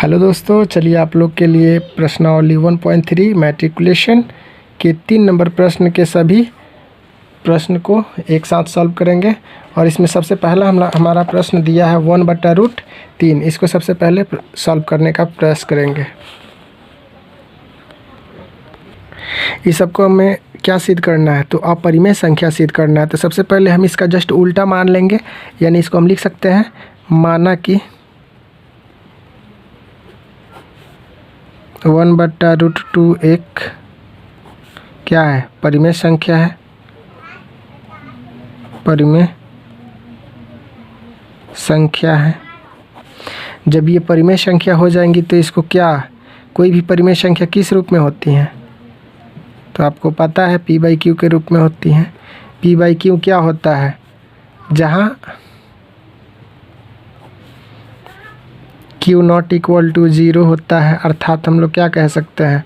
Hello दोस्तों, चलिए आप लोग के लिए प्रश्नावली 1.3 मैट्रिकुलेशन के 3 नंबर प्रश्न के सभी प्रश्न को एक साथ सॉल्व करेंगे। और इसमें सबसे पहला हमारा प्रश्न दिया है 1/√3। इसको सबसे पहले सॉल्व करने का प्रयास करेंगे। इस सबको हमें क्या सिद्ध करना है, तो अपरिमेय संख्या सिद्ध करना है। तो सबसे पहले हम इसका जस्ट उल्टा मान लेंगे, यानी इसको हम लिख सकते हैं माना कि 1/√2 एक क्या है, परिमेय संख्या है। परिमेय संख्या है। जब ये परिमेय संख्या हो जाएंगी तो इसको क्या, कोई भी परिमेय संख्या किस रूप में होती हैं, तो आपको पता है p/q के रूप में होती हैं। p/q क्या होता है, जहाँ q नॉट इक्वल टू 0 होता है, अर्थात हम लोग क्या कह सकते हैं,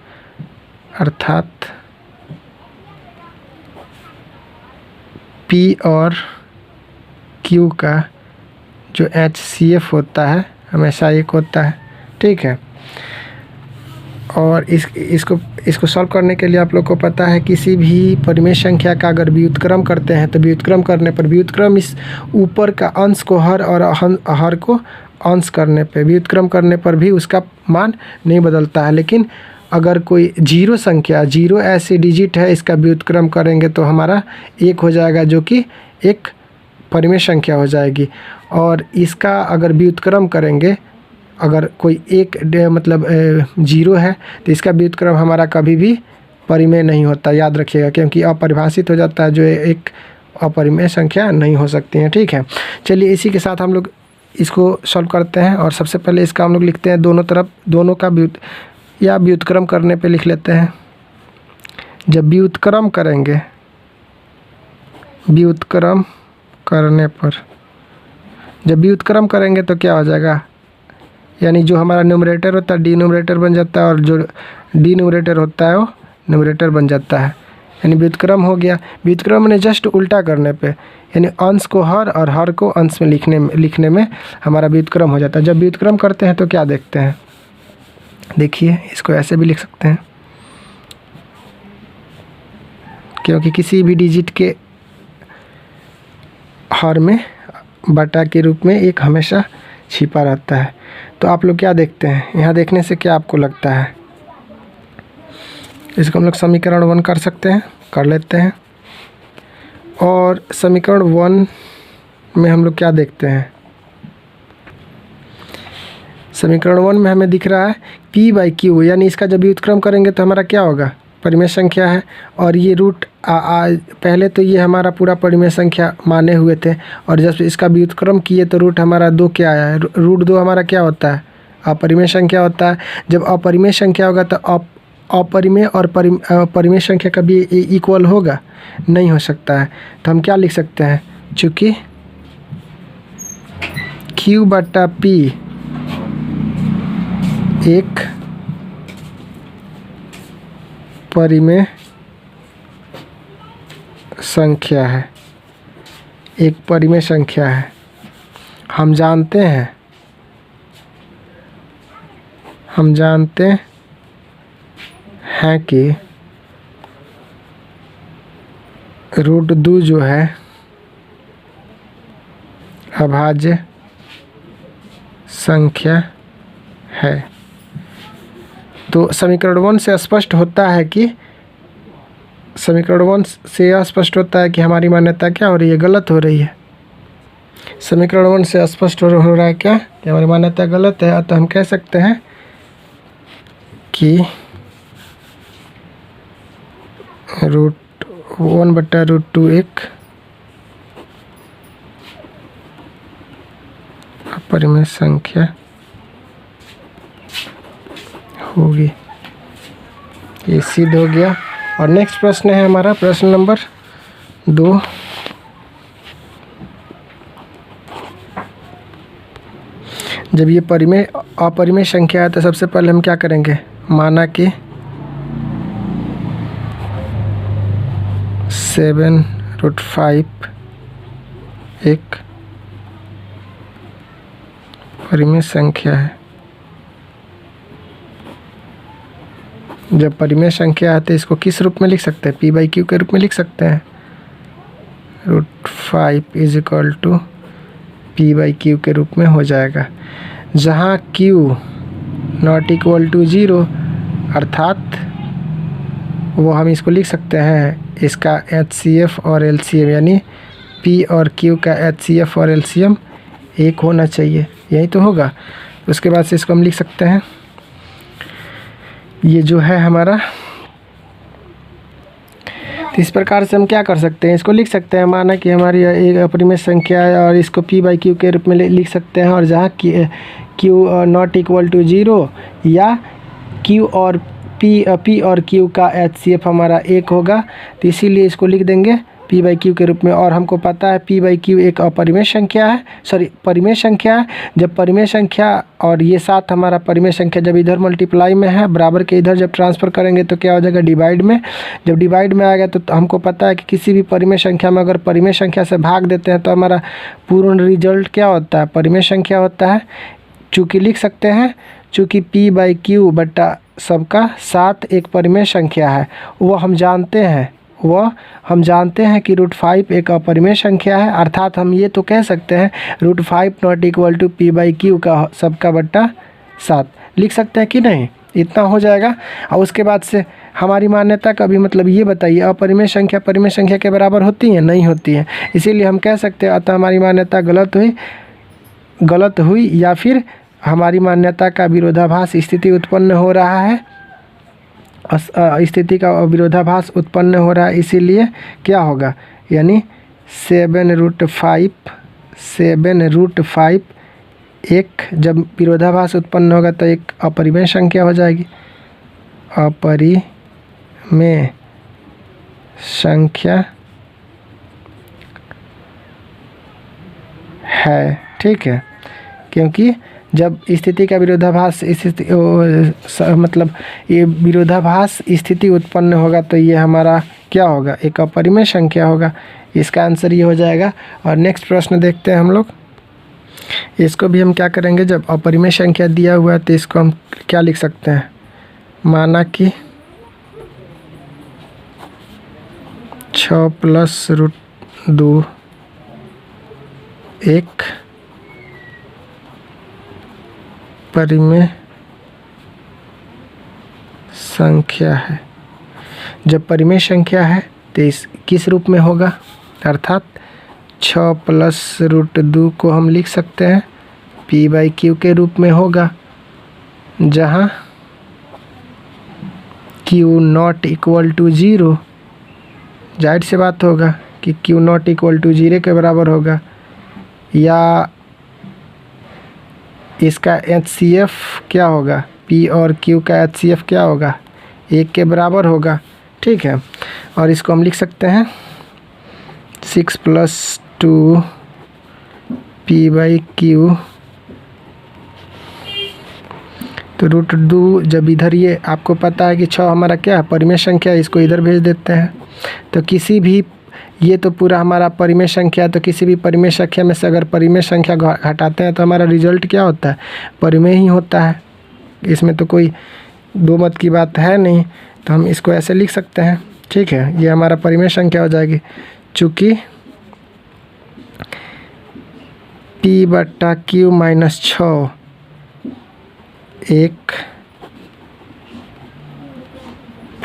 अर्थात p और q का जो HCF होता है हमेशा एक होता है। ठीक है। और इसको सॉल्व करने के लिए आप लोग को पता है किसी भी परिमेय संख्या का अगर व्युत्क्रम करते हैं तो व्युत्क्रम करने पर व्युत्क्रम इस ऊपर का अंश को हर और हर को अंश करने पे व्युत्क्रम करने पर भी उसका मान नहीं बदलता है। लेकिन अगर कोई जीरो संख्या, जीरो ऐसी डिजिट है, इसका व्युत्क्रम करेंगे तो हमारा एक हो जाएगा, जो कि एक परिमेय संख्या हो जाएगी। और इसका अगर व्युत्क्रम करेंगे, अगर कोई एक मतलब जीरो है तो इसका व्युत्क्रम हमारा कभी भी परिमेय नहीं होता, याद रखिएगा, क्योंकि अपरिभाषित हो जाता है, जो एक अपरिमेय संख्या नहीं हो सकती है। ठीक है। चलिए इसी के साथ हम लोग इसको सॉल्व करते हैं। और सबसे पहले इसका हम लोग लिखते हैं दोनों तरफ, दोनों का व्युत्क्रम करने पे लिख लेते हैं। जब व्युत्क्रम करेंगे, व्युत्क्रम करने पर जब व्युत्क्रम करेंगे तो क्या हो जाएगा, यानी जो हमारा न्यूमरेटर होता है डिनोमिनेटर बन जाता है, और जो डिनोमिनेटर होता है वो न्यूमरेटर बन जाता है, यानी व्युत्क्रम हो गया। व्युत्क्रम ने जस्ट उल्टा करने पे, यानी अंश को हर और हर को अंश में लिखने में हमारा व्युत्क्रम हो जाता है। जब व्युत्क्रम करते हैं तो क्या देखते हैं, देखिए इसको ऐसे भी लिख सकते हैं, क्योंकि किसी भी डिजिट के हर में बटा के रूप में एक हमेशा छिपा रहता है। तो आप लोग क्या देखते हैं, यहाँ देखने से क्या आपको लगता है, इसको हम लोग समीकरण 1 कर सकते हैं, कर लेते हैं। और समीकरण 1 में हम लोग क्या देखते हैं, समीकरण 1 में हमें दिख रहा है p/q, यानी इसका जब व्युत्क्रम करेंगे तो हमारा क्या होगा, परिमेय संख्या है। और ये रूट पहले तो ये हमारा पूरा परिमेय संख्या माने हुए थे, और जब इसका व्युत्क्रम किए तो रूट हमारा 2 क्या आया है, रूट 2 हमारा क्या होता है, अपरिमेय संख्या होता है। जब अपरिमेय संख्या होगा तो अपरिमेय और परिमेय संख्या कभी इक्वल होगा, नहीं हो सकता है। तो हम क्या लिख सकते हैं, चूँकि q/p एक परिमेय संख्या है, एक परिमेय संख्या है। हम जानते हैं कि रूट 2 जो है अभाज्य संख्या है। तो समीकरण 1 से स्पष्ट होता है कि हमारी मान्यता क्या हो रही है, गलत हो रही है। समीकरण 1 से स्पष्ट हो रहा है क्या, कि हमारी मान्यता गलत है। तो हम कह सकते हैं कि रूट 1/√2 एक अपरिमेय संख्या होगी। ये सिद्ध हो गया। और नेक्स्ट प्रश्न है हमारा प्रश्न नंबर 2। जब ये अपरिमेय संख्या है तो सबसे पहले हम क्या करेंगे, माना कि 7√5 एक परिमेय संख्या है। जब परिमेय संख्या है तो इसको किस रूप में लिख सकते हैं? पी बाई क्यू के रूप में लिख सकते हैं। √5 is equal to P by Q के रूप में हो जाएगा, जहाँ क्यू नॉट इक्वल टू 0 अर्थात वो हम इसको लिख सकते हैं, इसका HCF और LCM यानी P और Q का HCF और LCM 1 होना चाहिए, यही तो होगा। उसके बाद से इसको हम लिख सकते हैं, ये जो है हमारा, तो इस प्रकार से हम क्या कर सकते हैं, इसको लिख सकते हैं, माना कि हमारी एक अपरिमेय संख्या है और इसको P बाई क्यू के रूप में लिख सकते हैं, और जहाँ Q नॉट इक्वल टू 0 या Q और P और Q का HCF हमारा 1 होगा, तो इसीलिए इसको लिख देंगे P बाई क्यू के रूप में। और हमको पता है P बाई क्यू एक अपरिमेय संख्या है, परिमेय संख्या है। जब परिमेय संख्या और ये साथ हमारा परिमेय संख्या जब इधर मल्टीप्लाई में है, बराबर के इधर जब ट्रांसफ़र करेंगे तो क्या हो जाएगा? डिवाइड में। जब डिवाइड में आएगा तो हमको पता है कि किसी भी परिमेय संख्या में अगर परिमेय संख्या से भाग देते हैं तो हमारा पूर्ण रिजल्ट क्या होता है? परिमेय संख्या होता है। चूँकि लिख सकते हैं, चूँकि P बाई क्यू बट्टा सबका साथ एक परिमेय संख्या है, वो हम जानते हैं कि √5 एक अपरिमेय संख्या है, अर्थात हम ये तो कह सकते हैं √5 not equal to P by Q का सबका बट्टा 7 लिख सकते हैं कि नहीं? इतना हो जाएगा। और उसके बाद से हमारी मान्यता का भी मतलब ये बताइए, अपरिमेय संख्या परिमेय संख्या के बराबर होती है? नहीं होती है, इसीलिए हम कह सकते हैं अतः हमारी मान्यता गलत हुई या फिर हमारी मान्यता का विरोधाभास स्थिति उत्पन्न हो रहा है, स्थिति का विरोधाभास उत्पन्न हो रहा है। इसीलिए क्या होगा, यानी 7√5 एक जब विरोधाभास उत्पन्न होगा तो एक अपरिमेय संख्या हो जाएगी, अपरिमेय संख्या है, ठीक है। क्योंकि जब स्थिति का विरोधाभास मतलब ये विरोधाभास स्थिति उत्पन्न होगा तो ये हमारा क्या होगा? एक अपरिमेय संख्या होगा। इसका आंसर ये हो जाएगा। और नेक्स्ट प्रश्न देखते हैं हम लोग। इसको भी हम क्या करेंगे, जब अपरिमेय संख्या दिया हुआ है तो इसको हम क्या लिख सकते हैं? माना कि 6 प्लस √2 एक परिमेय संख्या है। जब परिमेय संख्या है तो इस किस रूप में होगा? अर्थात 6 प्लस √2 को हम लिख सकते हैं P बाई क्यू के रूप में होगा, जहाँ Q नॉट इक्वल टू 0, जाहिर सी बात होगा कि Q नॉट इक्वल टू 0 के बराबर होगा, या इसका HCF क्या होगा? P और Q का HCF क्या होगा? 1 के बराबर होगा, ठीक है। और इसको हम लिख सकते हैं 6 + 2 P बाई क्यू, तो √2 जब इधर ये आपको पता है कि 6 हमारा क्या है? परिमेय संख्या, इसको इधर भेज देते हैं। तो किसी भी, ये तो पूरा हमारा परिमेय संख्या है, तो किसी भी परिमेय संख्या में से अगर परिमेय संख्या हटाते हैं तो हमारा रिजल्ट क्या होता है? परिमेय ही होता है। इसमें तो कोई दो मत की बात है नहीं, तो हम इसको ऐसे लिख सकते हैं, ठीक है। ये हमारा परिमेय संख्या हो जाएगी, चूँकि P बट्टा Q माइनस 6 एक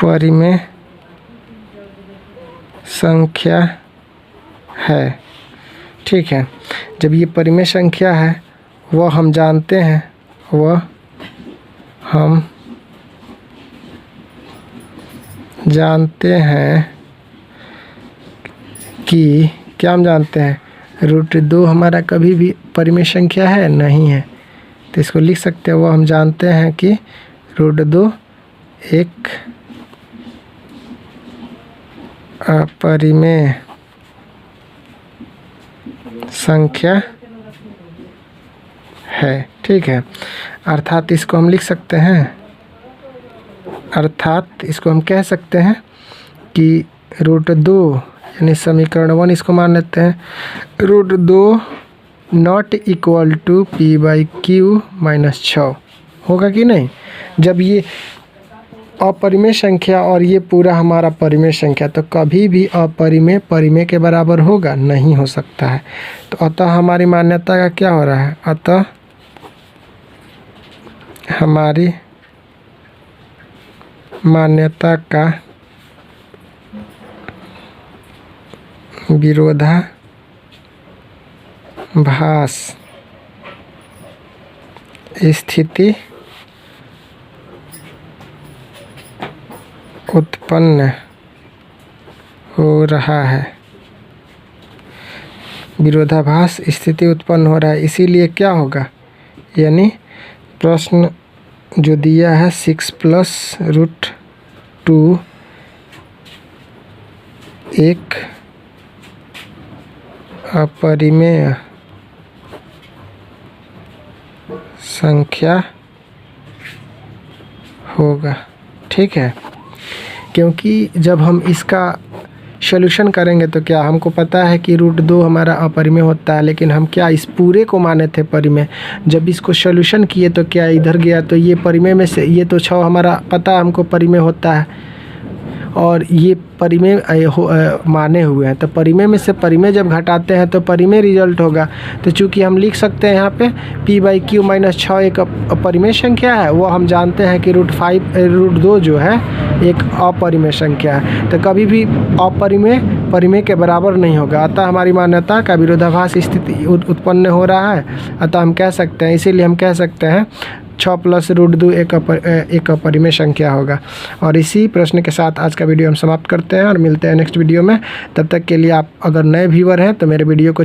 परिमेय संख्या है, ठीक है। जब ये परिमेय संख्या है, वह हम जानते हैं कि क्या हम जानते हैं? √2 हमारा कभी भी परिमेय संख्या है? नहीं है, तो इसको लिख सकते हैं, वो हम जानते हैं कि √2 एक अपरिमेय संख्या है, ठीक है। अर्थात इसको हम लिख सकते हैं, अर्थात इसको हम कह सकते हैं कि √2 यानी समीकरण 1 इसको मान लेते हैं, √2 not equal to P by Q minus 6 होगा कि नहीं? जब ये अपरिमेय संख्या और ये पूरा हमारा परिमेय संख्या, तो कभी भी अपरिमेय परिमेय के बराबर होगा नहीं हो सकता है। तो अतः हमारी मान्यता का क्या हो रहा है, अतः हमारी मान्यता का विरोधाभास स्थिति उत्पन्न हो रहा है, विरोधाभास स्थिति उत्पन्न हो रहा है। इसीलिए क्या होगा, यानी प्रश्न जो दिया है 6+√2 एक अपरिमेय संख्या होगा। ठीक है, क्योंकि जब हम इसका सॉल्यूशन करेंगे तो क्या हमको पता है कि √2 हमारा अपरिमेय होता है, लेकिन हम क्या इस पूरे को माने थे परिमेय। जब इसको सॉल्यूशन किए तो क्या इधर गया, तो ये परिमेय में से ये तो 6 हमारा पता है हमको परिमेय होता है, और ये परिमेय माने हुए हैं। तो परिमेय में से परिमेय जब घटाते हैं तो परिमेय रिजल्ट होगा। तो चूँकि हम लिख सकते हैं यहाँ पे p/q - 6 एक अपरिमेय संख्या है, वो हम जानते हैं कि √2 जो है एक अपरिमेय संख्या है। तो कभी भी अपरिमेय परिमेय के बराबर नहीं होगा। अतः हमारी मान्यता का विरोधाभास स्थिति उत्पन्न हो रहा है। अतः हम कह सकते हैं, इसीलिए हम कह सकते हैं 6+√2 एक अपरिमेय संख्या होगा। और इसी प्रश्न के साथ आज का वीडियो हम समाप्त करते हैं और मिलते हैं नेक्स्ट वीडियो में। तब तक के लिए आप अगर नए व्यूअर हैं तो मेरे वीडियो को